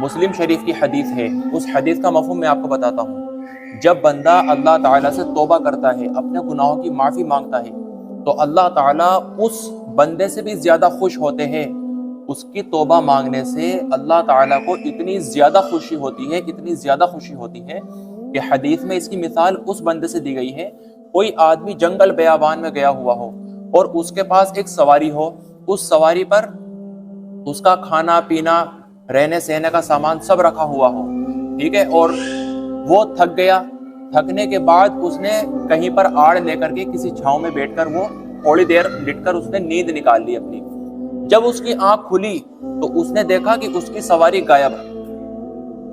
مسلم شریف کی حدیث ہے، اس حدیث کا مفہوم میں آپ کو بتاتا ہوں۔ جب بندہ اللہ تعالیٰ سے توبہ کرتا ہے، اپنے گناہوں کی معافی مانگتا ہے، تو اللہ تعالیٰ اس بندے سے بھی زیادہ خوش ہوتے ہیں۔ اس کی توبہ مانگنے سے اللہ تعالیٰ کو اتنی زیادہ خوشی ہوتی ہے، اتنی زیادہ خوشی ہوتی ہے کہ حدیث میں اس کی مثال اس بندے سے دی گئی ہے، کوئی آدمی جنگل بیابان میں گیا ہوا ہو اور اس کے پاس ایک سواری ہو، اس سواری پر اس کا کھانا پینا رہنے سہنے کا سامان سب رکھا ہوا ہو، ٹھیک ہے، اور وہ تھک گیا، تھکنے کے بعد اس نے کہیں پر آڑ لے کر کے کسی چھاؤں میں بیٹھ کر وہ تھوڑی دیر لٹ کر اس نے نیند نکال لی اپنی۔ جب اس کی آنکھ کھلی تو اس نے دیکھا کہ اس کی سواری غائب ہے،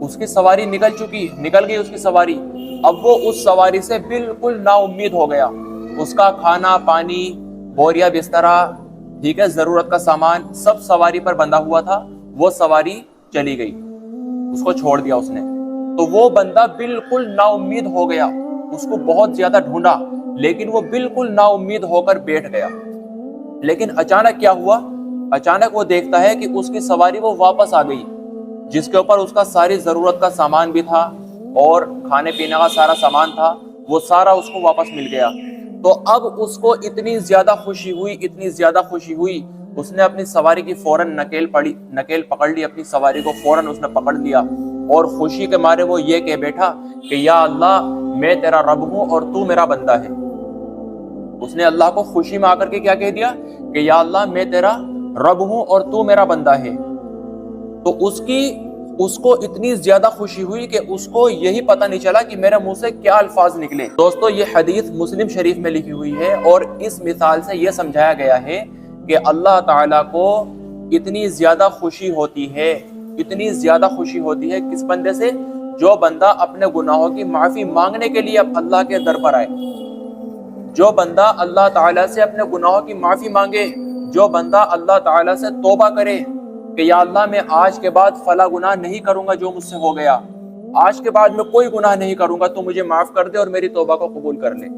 اس کی سواری نکل گئی اس کی سواری۔ اب وہ اس سواری سے بالکل نا امید ہو گیا، اس کا کھانا پانی بوریا بسترا، ٹھیک ہے، ضرورت کا سامان سب سواری پر بندھا ہوا تھا، وہ سواری چلی گئی، اس کو چھوڑ دیا اس نے۔ تو وہ بندہ بالکل نا امید ہو گیا، اس کو بہت زیادہ ڈھونڈا لیکن وہ بالکل نا امید ہو کر بیٹھ گیا۔ لیکن اچانک کیا ہوا؟ اچانک وہ دیکھتا ہے کہ اس کی سواری وہ واپس آ گئی، جس کے اوپر اس کا ساری ضرورت کا سامان بھی تھا اور کھانے پینے کا سارا سامان تھا، وہ سارا اس کو واپس مل گیا۔ تو اب اس کو اتنی زیادہ خوشی ہوئی، اس نے اپنی سواری کی فوراً نکیل پکڑ لی، اپنی سواری کو فوراً اس نے پکڑ لیا اور خوشی کے مارے وہ یہ کہہ بیٹھا کہ یا اللہ میں تیرا رب ہوں اور تو میرا بندہ ہے۔ اس نے اللہ کو خوشی میں آ کر کے کیا کہہ دیا کہ یا اللہ میں تیرا رب ہوں اور تو میرا بندہ ہے۔ تو اس کو اتنی زیادہ خوشی ہوئی کہ اس کو یہی پتہ نہیں چلا کہ میرے منہ سے کیا الفاظ نکلے۔ دوستو یہ حدیث مسلم شریف میں لکھی ہوئی ہے اور اس مثال سے یہ سمجھایا گیا ہے کہ اللہ تعالیٰ کو اتنی زیادہ خوشی ہوتی ہے کس بندے سے؟ جو بندہ اپنے گناہوں کی معافی مانگنے کے لیے اب اللہ کے در پر آئے، جو بندہ اللہ تعالیٰ سے اپنے گناہوں کی معافی مانگے، جو بندہ اللہ تعالیٰ سے توبہ کرے کہ یا اللہ میں آج کے بعد فلاں گناہ نہیں کروں گا جو مجھ سے ہو گیا، آج کے بعد میں کوئی گناہ نہیں کروں گا، تو مجھے معاف کر دے اور میری توبہ کو قبول کر لے۔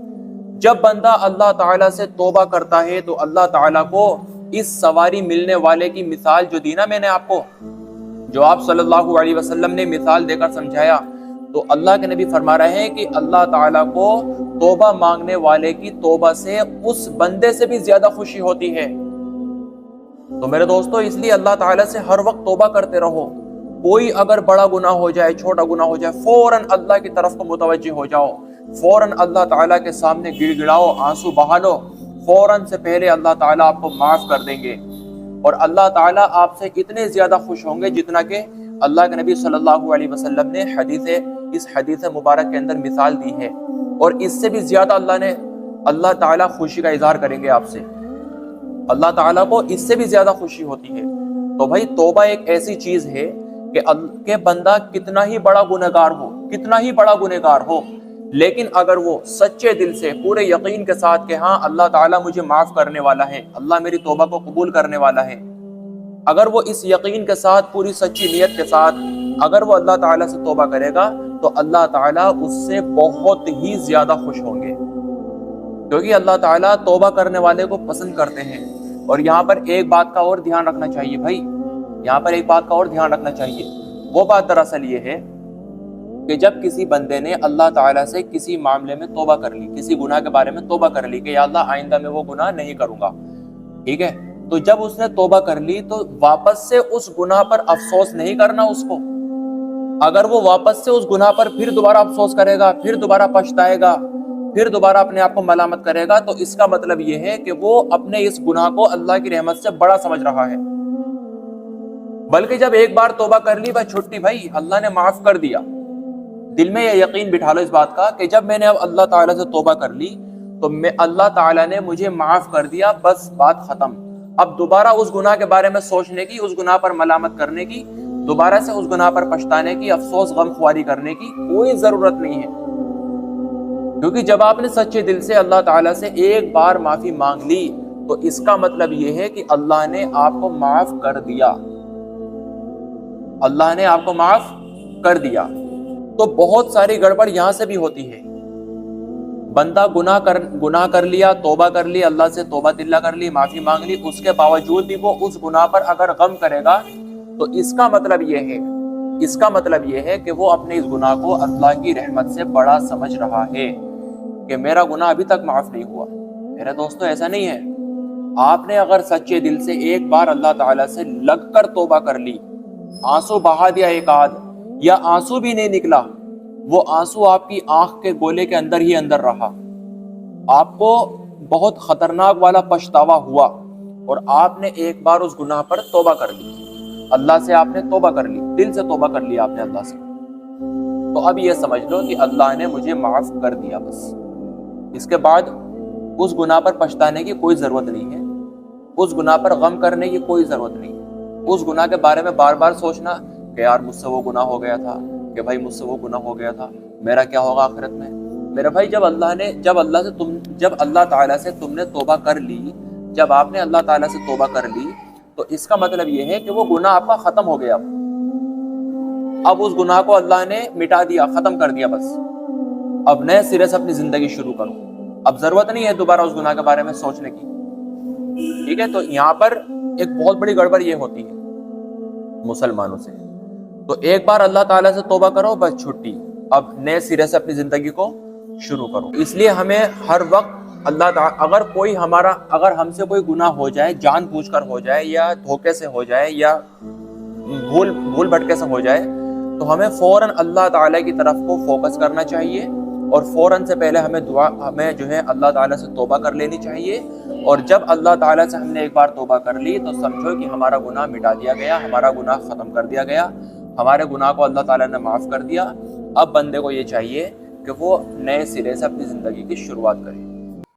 جب بندہ اللہ تعالیٰ سے توبہ کرتا ہے تو اللہ تعالیٰ کو اس سواری ملنے والے کی مثال جو دی نا میں نے آپ کو، جو آپ صلی اللہ علیہ وسلم نے مثال دے کر سمجھایا، تو اللہ کے نبی فرما رہے ہیں کہ اللہ تعالیٰ کو توبہ مانگنے والے کی توبہ سے اس بندے سے بھی زیادہ خوشی ہوتی ہے۔ تو میرے دوستو اس لیے اللہ تعالیٰ سے ہر وقت توبہ کرتے رہو۔ کوئی اگر بڑا گناہ ہو جائے، چھوٹا گناہ ہو جائے، فوراً اللہ کی طرف کو متوجہ ہو جاؤ، فوراً اللہ تعالیٰ کے سامنے گڑ گڑاؤ، آنسو بہا لو، فوراً سے پہلے اللہ تعالیٰ آپ کو معاف کر دیں گے، اور اللہ تعالیٰ آپ سے اتنے زیادہ خوش ہوں گے جتنا کہ اللہ کے نبی صلی اللہ علیہ وسلم نے اس حدیث مبارک کے اندر مثال دی ہے، اور اس سے بھی زیادہ اللہ تعالیٰ خوشی کا اظہار کریں گے آپ سے، اللہ تعالیٰ کو اس سے بھی زیادہ خوشی ہوتی ہے۔ تو بھائی توبہ ایک ایسی چیز ہے کہ بندہ کتنا ہی بڑا گنہگار ہو، لیکن اگر وہ سچے دل سے پورے یقین کے ساتھ کہ ہاں اللہ تعالیٰ مجھے معاف کرنے والا ہے، اللہ میری توبہ کو قبول کرنے والا ہے، اگر وہ اس یقین کے ساتھ پوری سچی نیت کے ساتھ اگر وہ اللہ تعالیٰ سے توبہ کرے گا تو اللہ تعالیٰ اس سے بہت ہی زیادہ خوش ہوں گے، کیونکہ اللہ تعالیٰ توبہ کرنے والے کو پسند کرتے ہیں۔ اور یہاں پر ایک بات کا اور دھیان رکھنا چاہیے بھائی، وہ بات دراصل یہ ہے کہ جب کسی بندے نے اللہ تعالیٰ سے کسی معاملے میں توبہ کر لی، کسی گناہ کے بارے میں توبہ کر لی کہ یا اللہ آئندہ میں وہ گناہ نہیں کروں گا، ٹھیک ہے، تو جب اس نے توبہ کر لی تو واپس سے اس گناہ پر افسوس نہیں کرنا اس کو۔ اگر وہ واپس سے اس گناہ پر پھر دوبارہ افسوس کرے گا، پھر دوبارہ پچھتائے گا، پھر دوبارہ اپنے آپ کو ملامت کرے گا، تو اس کا مطلب یہ ہے کہ وہ اپنے اس گناہ کو اللہ کی رحمت سے بڑا سمجھ رہا ہے۔ بلکہ جب ایک بار توبہ کر لی بھائی چھٹی، بھائی اللہ نے معاف کر دیا، دل میں یہ یقین بٹھا لو اس بات کا کہ جب میں نے اب اللہ تعالیٰ سے توبہ کر لی تو اللہ تعالیٰ نے مجھے معاف کر دیا، بس بات ختم۔ اب دوبارہ اس گناہ کے بارے میں سوچنے کی، اس گناہ پر ملامت کرنے کی، دوبارہ سے اس گناہ پر پچھتانے کی، افسوس غم خواری کرنے کی کوئی ضرورت نہیں ہے، کیونکہ جب آپ نے سچے دل سے اللہ تعالیٰ سے ایک بار معافی مانگ لی تو اس کا مطلب یہ ہے کہ اللہ نے آپ کو معاف کر دیا، اللہ نے آپ کو معاف کر دیا۔ تو بہت ساری گڑبڑ یہاں سے بھی ہوتی ہے، بندہ گناہ کر لیا، توبہ کر لی، اللہ سے توبہ تلہ کر لی، معافی مانگ لی، اس کے باوجود بھی وہ اس گناہ پر اگر غم کرے گا تو اس کا مطلب یہ ہے اس کا مطلب یہ ہے کہ وہ اپنے اس گناہ کو اللہ کی رحمت سے بڑا سمجھ رہا ہے کہ میرا گناہ ابھی تک معاف نہیں ہوا۔ میرے دوستو ایسا نہیں ہے، آپ نے اگر سچے دل سے ایک بار اللہ تعالیٰ سے لگ کر توبہ کر لی، آنسو بہا دیا ایک آدھ، یا آنسو بھی نہیں نکلا، وہ آنسو آپ کی آنکھ کے گولے کے اندر ہی اندر رہا، آپ کو بہت خطرناک والا پچھتاوا ہوا، اور آپ نے ایک بار اس گناہ پر توبہ کر لی، اللہ سے آپ نے توبہ کر لی، دل سے توبہ کر لی آپ نے اللہ سے، تو اب یہ سمجھ لو کہ اللہ نے مجھے معاف کر دیا بس۔ اس کے بعد اس گناہ پر پچھتانے کی کوئی ضرورت نہیں ہے، اس گناہ پر غم کرنے کی کوئی ضرورت نہیں ہے، اس گناہ کے بارے میں بار بار سوچنا کہ یار مجھ سے وہ گناہ ہو گیا تھا، کہ بھائی مجھ سے وہ گناہ ہو گیا تھا، میرا کیا ہوگا آخرت میں۔ میرے بھائی جب اللہ تعالیٰ سے تم نے توبہ کر لی، جب آپ نے اللہ تعالیٰ سے توبہ کر لی، تو اس کا مطلب یہ ہے کہ وہ گناہ آپ کا ختم ہو گیا، اب اس گناہ کو اللہ نے مٹا دیا، ختم کر دیا بس، اب نئے سرے سے اپنی زندگی شروع کرو، اب ضرورت نہیں ہے دوبارہ اس گناہ کے بارے میں سوچنے کی، ٹھیک ہے۔ تو یہاں پر ایک بہت بڑی گڑبڑ یہ ہوتی ہے مسلمانوں سے، تو ایک بار اللہ تعالیٰ سے توبہ کرو بس چھٹی، اب نئے سرے سے اپنی زندگی کو شروع کرو۔ اس لیے ہمیں ہر وقت اللہ تعالیٰ اگر ہم سے کوئی گناہ ہو جائے، جان بوجھ کر ہو جائے یا دھوکے سے ہو جائے یا بھول بھٹکے سے ہو جائے، تو ہمیں فوراً اللہ تعالیٰ کی طرف کو فوکس کرنا چاہیے، اور فوراً سے پہلے ہمیں جو ہے اللہ تعالیٰ سے توبہ کر لینی چاہیے، اور جب اللہ تعالیٰ سے ہم نے ایک بار توبہ کر لی تو سمجھو کہ ہمارا گناہ مٹا دیا گیا، ہمارا گناہ ختم کر دیا گیا، ہمارے گناہ کو اللہ تعالیٰ نے معاف کر دیا۔ اب بندے کو یہ چاہیے کہ وہ نئے سرے سے اپنی زندگی کی شروعات کرے۔